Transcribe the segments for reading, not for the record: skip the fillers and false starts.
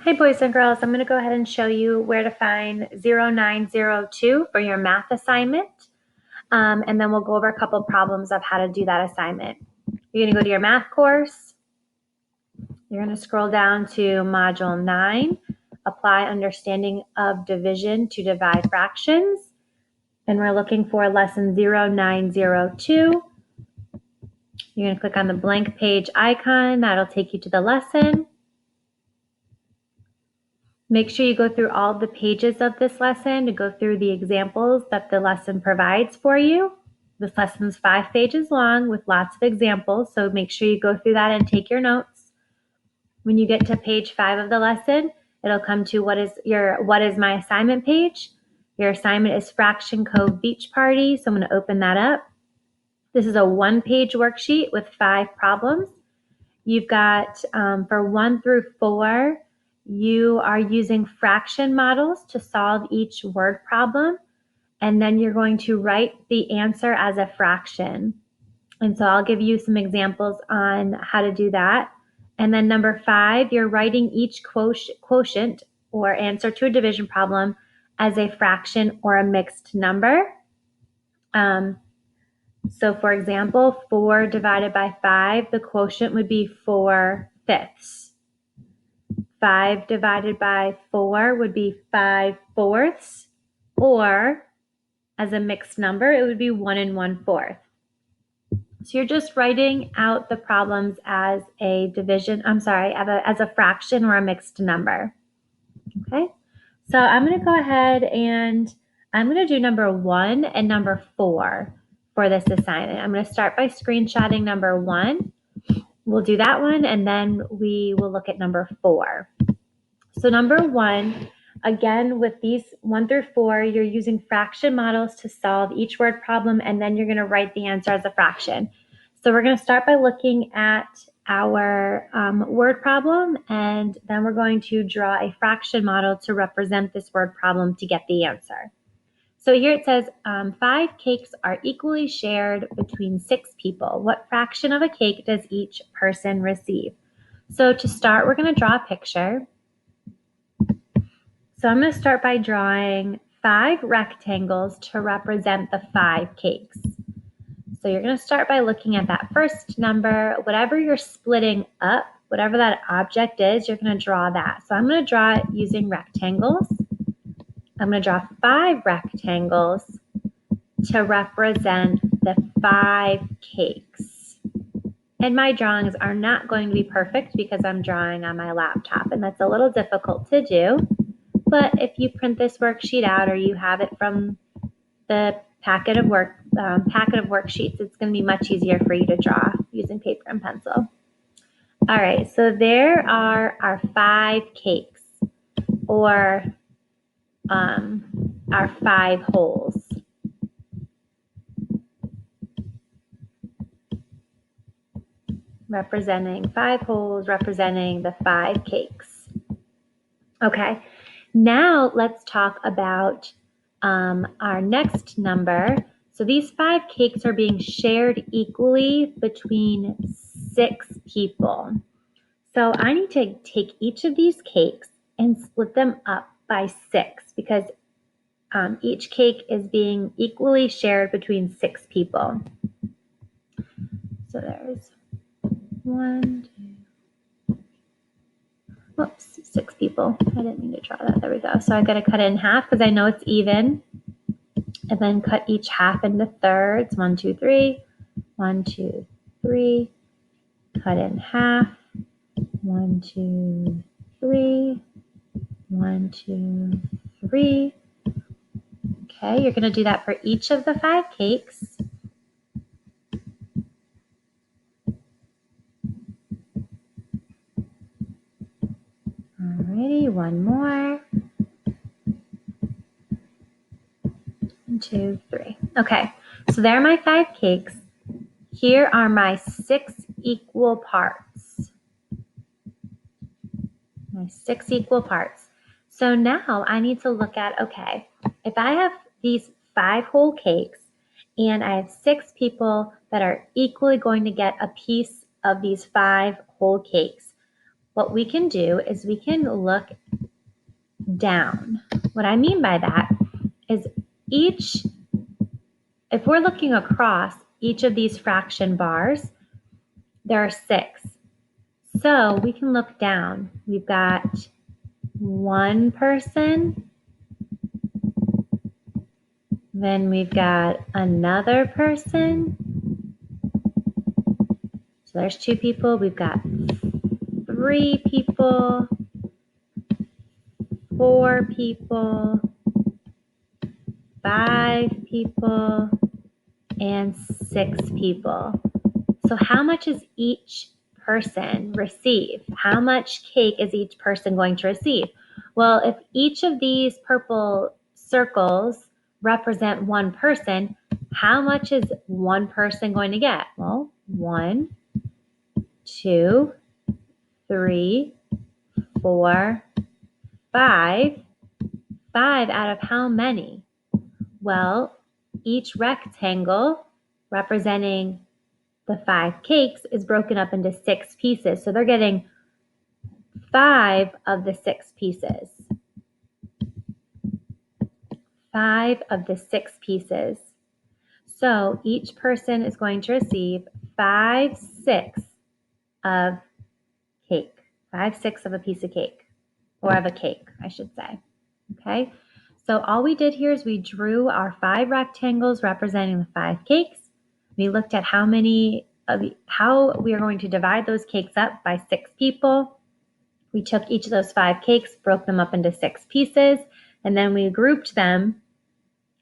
Hey boys and girls, I'm going to go ahead and show you where to find 0902 for your math assignment. And then we'll go over a couple problems of how to do that assignment. You're going to go to your math course. You're going to scroll down to Module 9, Apply Understanding of Division to Divide Fractions. And we're looking for lesson 0902. You're going to click on the blank page icon. That'll take you to the lesson. Make sure you go through all the pages of this lesson to go through the examples that the lesson provides for you. This lesson's 5 pages long with lots of examples, so make sure you go through that and take your notes. When you get to page 5 of the lesson, it'll come to what is my assignment page. Your assignment is Fraction Cove Beach Party, so I'm going to open that up. This is a 1-page worksheet with 5 problems. You've got for 1 through 4, you are using fraction models to solve each word problem, and then you're going to write the answer as a fraction. And so I'll give you some examples on how to do that. And then number 5, you're writing each quotient or answer to a division problem as a fraction or a mixed number. So for example, 4 divided by 5, the quotient would be 4/5. 5 divided by 4 would be 5/4, or as a mixed number, it would be 1 1/4. So you're just writing out the problems as a division, as a fraction or a mixed number. Okay, so I'm going to go ahead and I'm going to do number 1 and number 4 for this assignment. I'm going to start by screenshotting number 1. We'll do that one, and then we will look at number 4. So number 1, again, with these 1 through 4, you're using fraction models to solve each word problem, and then you're going to write the answer as a fraction. So we're going to start by looking at our word problem, and then we're going to draw a fraction model to represent this word problem to get the answer. So here it says 5 cakes are equally shared between 6 people. What fraction of a cake does each person receive? So to start, we're going to draw a picture. So I'm going to start by drawing 5 rectangles to represent the 5 cakes. So you're going to start by looking at that first number. Whatever you're splitting up, whatever that object is, you're going to draw that. So I'm going to draw it using rectangles. I'm going to draw 5 rectangles to represent the 5 cakes. And my drawings are not going to be perfect because I'm drawing on my laptop, and that's a little difficult to do. But if you print this worksheet out or you have it from the packet of worksheets, it's going to be much easier for you to draw using paper and pencil. All right, so there are our 5 cakes, or our 5 holes. Representing 5 holes, representing the 5 cakes. Okay. Now let's talk about our next number. So these 5 cakes are being shared equally between 6 people. So I need to take each of these cakes and split them up by 6 because each cake is being equally shared between 6 people. So there's 1, 2, whoops, 6 people. I didn't mean to draw that. There we go. So I've got to cut it in half because I know it's even. And then cut each half into thirds. 1, 2, 3. 1, 2, 3. Cut in half. 1, 2, 3. 1, 2, 3. Okay, you're going to do that for each of the 5 cakes. Alrighty, one more. 1, 2, 3. Okay, so there are my 5 cakes. Here are my 6 equal parts. My 6 equal parts. So now I need to look at, okay, if I have these 5 whole cakes and I have 6 people that are equally going to get a piece of these 5 whole cakes, what we can do is we can look down. What I mean by that is if we're looking across each of these fraction bars, there are 6. So we can look down. We've got one person, then we've got another person. So there's 2 people. We've got 3 people, 4 people, 5 people, and 6 people. So how much is each person receive? How much cake is each person going to receive? Well, if each of these purple circles represent one person, how much is one person going to get? Well, 1, 2, 3, 4, 5. 5 out of how many? Well, each rectangle representing the 5 cakes is broken up into 6 pieces. So they're getting 5 of the 6 pieces. 5 of the 6 pieces. So each person is going to receive 5/6 of cake. 5/6 of a piece of cake, or of a cake, I should say. Okay, so all we did here is we drew our 5 rectangles representing the 5 cakes. We looked at how we are going to divide those cakes up by 6 people. We took each of those 5 cakes, broke them up into 6 pieces, and then we grouped them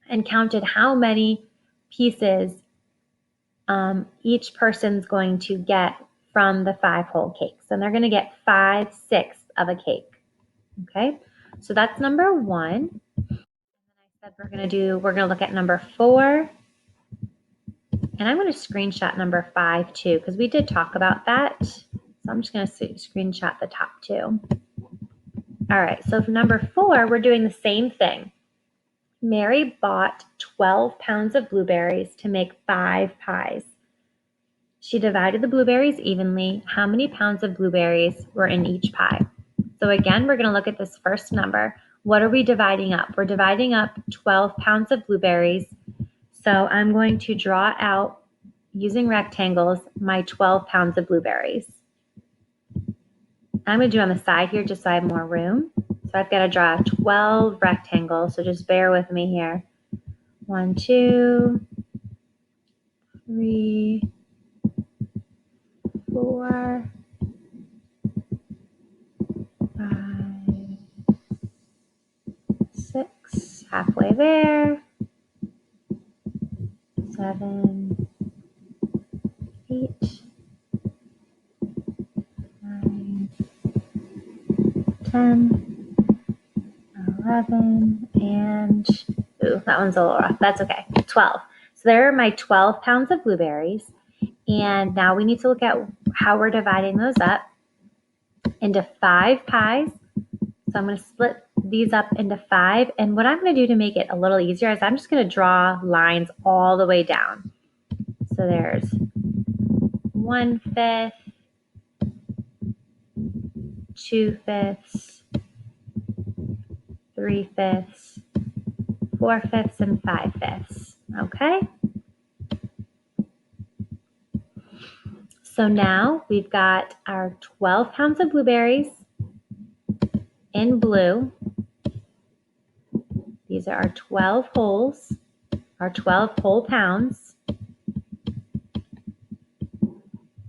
and counted how many pieces each person's going to get from the 5 whole cakes. And they're going to get 5/6 of a cake. Okay, so that's number 1. And I said we're going to look at number 4. And I'm going to screenshot number 5 too, because we did talk about that. So I'm just going to screenshot the top 2. All right, so for number 4, we're doing the same thing. Mary bought 12 pounds of blueberries to make 5 pies. She divided the blueberries evenly. How many pounds of blueberries were in each pie? So again, we're going to look at this first number. What are we dividing up? We're dividing up 12 pounds of blueberries. So I'm going to draw out, using rectangles, my 12 pounds of blueberries. I'm going to do on the side here just so I have more room. So I've got to draw 12 rectangles, so just bear with me here. 1, 2, 3, 4, 5, 6, halfway there. 7, 8, 9, 10, 11, and ooh, that one's a little rough. That's okay. 12. So there are my 12 pounds of blueberries. And now we need to look at how we're dividing those up into 5 pies. So I'm going to split these up into 5. And what I'm going to do to make it a little easier is I'm just going to draw lines all the way down. So there's 1/5, 2/5, 3/5, 4/5, and 5/5. Okay? So now we've got our 12 pounds of blueberries in blue. These are our 12 wholes, our 12 whole pounds.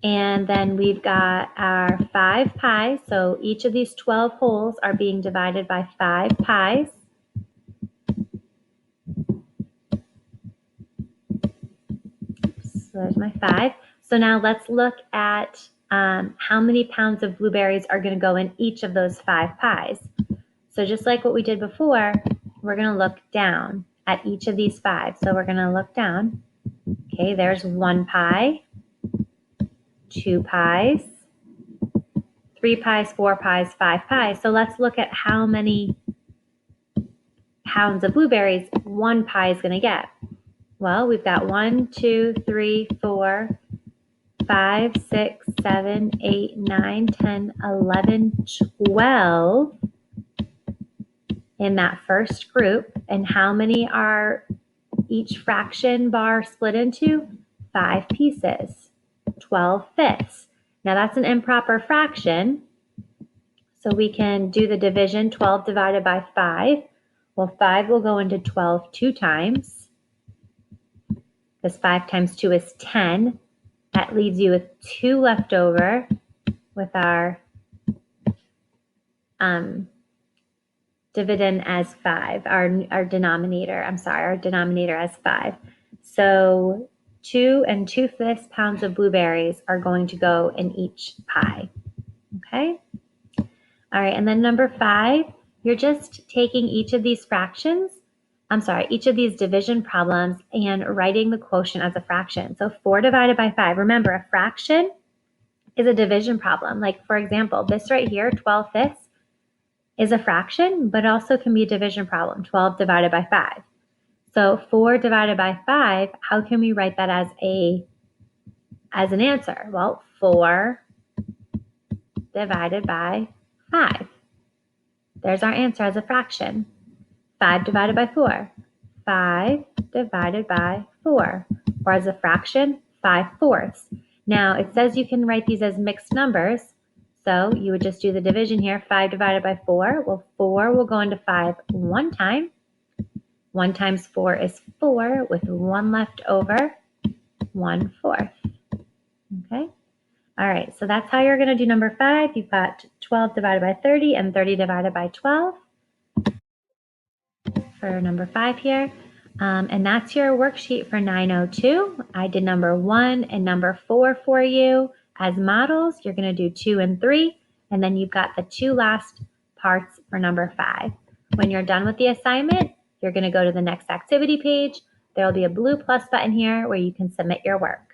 And then we've got our 5 pies. So each of these 12 wholes are being divided by 5 pies. So there's my 5. So now let's look at how many pounds of blueberries are going to go in each of those 5 pies. So just like what we did before, we're going to look down at each of these 5. So we're going to look down. Okay, there's 1 pie, 2 pies, 3 pies, 4 pies, 5 pies. So let's look at how many pounds of blueberries 1 pie is going to get. Well, we've got 1, 2, 3, 4, 5, 6, 7, 8, 9, 10, 11, 12 in that first group. And how many are each fraction bar split into? 5 pieces, 12 fifths. Now that's an improper fraction, so we can do the division. 12 divided by 5. Well, 5 will go into 12 2 times, because 5 times 2 is 10. That leaves you with 2 left over with our dividend as 5, our denominator as 5. So 2 and 2/5 pounds of blueberries are going to go in each pie. Okay? All right, and then number 5, you're just taking each of these each of these division problems and writing the quotient as a fraction. So 4 divided by 5. Remember, a fraction is a division problem. Like, for example, this right here, 12 fifths, is a fraction, but also can be a division problem, 12 divided by 5. So 4 divided by 5, how can we write that as an answer? Well, 4 divided by 5. There's our answer as a fraction. 5 divided by 4. 5 divided by 4. Or as a fraction, 5/4. Now, it says you can write these as mixed numbers. So you would just do the division here. 5 divided by 4. Well, 4 will go into 5 one time. 1 times 4 is 4, with 1 left over, 1/4. Okay? All right, so that's how you're going to do number 5. You've got 12 divided by 30 and 30 divided by 12 for number 5 here. And that's your worksheet for 902. I did number 1 and number 4 for you as models. You're going to do 2 and 3, and then you've got the 2 last parts for number 5. When you're done with the assignment, you're going to go to the next activity page. There will be a blue plus button here where you can submit your work.